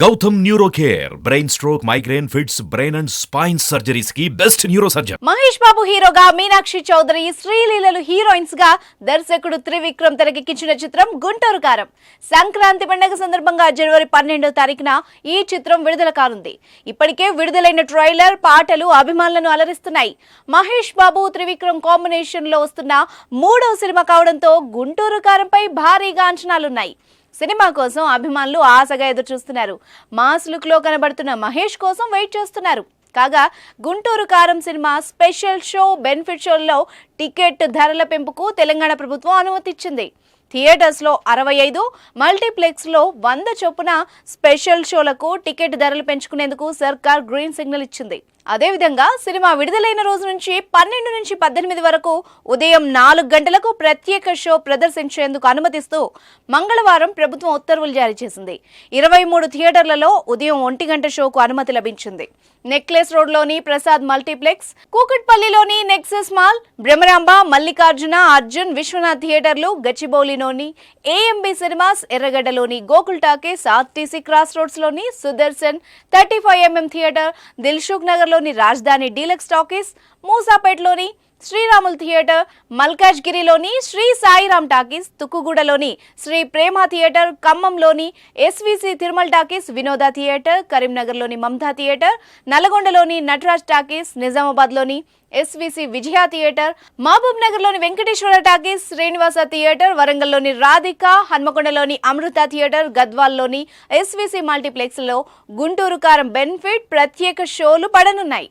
Gautam neuro care brain stroke migraine fits brain and spine surgeries కి best neuro surgeon. Mahesh Babu హీరోగా, Meenakshi Chowdary, శ్రీలీలలు heroines గా దర్శకుడు త్రివిక్రమ్ తెరకెక్కించిన చిత్రం గుంటూరు కారం. సంక్రాంతి పండుగ సందర్భంగా జనవరి 12వ తారీఖున ఈ చిత్రం విడుదల కానుంది. ఇప్పటికే విడుదలైన ట్రైలర్, పాటలు అభిమానులను అలరిస్తున్నాయి. మహేష్ బాబు, త్రివిక్రమ్ కాంబినేషన్ లో వస్తున్న 3వ సినిమా కావడంతో గుంటూరు కారంపై భారీగా అంచనాలున్నాయి. సినిమా కోసం అభిమానులు ఆశగా ఎదురుచూస్తున్నారు. మాస్ లుక్ లో కనబడుతున్న మహేష్ కోసం వెయిట్ చేస్తున్నారు. కాగా Guntur Karam cinema special show, benefit షోల్లో టికెట్ ధరల పెంపుకు తెలంగాణ ప్రభుత్వం అనుమతి ఇచ్చింది. థియేటర్స్ లో 65, మల్టీప్లెక్స్ లో 100 చొప్పున స్పెషల్ షోలకు టికెట్ ధరలు పెంచుకునేందుకు సర్కార్ గ్రీన్ సిగ్నల్ ఇచ్చింది. అదేవిధంగా సినిమా విడుదలైన రోజు నుంచి 12 నుంచి 18 వరకు ఉదయం 4 గంటలకు ప్రత్యేక షో ప్రదర్శించేందుకు అనుమతిస్తూ మంగళవారం ప్రభుత్వం ఉత్తర్వులు జారీ చేసింది. 23 థియేటర్లలో ఉదయం 1 గంట షోకు అనుమతి లభించింది. నెక్లెస్ రోడ్లోని ప్రసాద్ మల్టీప్లెక్స్, కూకట్పల్లిలోని నెక్సెస్ మాల్, భ్రమరాంబ, మల్లికార్జున, అర్జున్, విశ్వనాథ్ థియేటర్లు, గచ్చిబౌలిలోని ఏఎంబి సినిమాస్, ఎర్రగడ్డలోని Gokul talkies, RTC cross roads లోని సుదర్శన్ 35mm థియేటర్, దిల్సుఖ్ నగర్ లోని రాజధాని డీలక్స్ టాకీస్, మూసాపేటలోని శ్రీరాముల్ థియేటర్, మల్కాజ్గిరిలోని శ్రీ సాయిరామ్ టాకీస్, తుక్కుగూడలోని శ్రీ ప్రేమ థియేటర్, ఖమ్మంలోని SVC Tirumal talkies, Vinoda theatre, కరీంనగర్లోని మమతా థియేటర్, నల్గొండలోని నటరాజ్ టాకీస్, నిజామాబాద్లోని ఎస్విసి విజయ థియేటర్, మహబూబ్ నగర్లోని వెంకటేశ్వర టాకీస్, శ్రీనివాస థియేటర్, వరంగల్లోని రాధిక, హన్మకొండలోని అమృత థియేటర్, గద్వాల్లోని ఎస్విసి మల్టీప్లెక్స్ లో గుంటూరు కారం బెనిఫిట్ ప్రత్యేక షోలు పడనున్నాయి.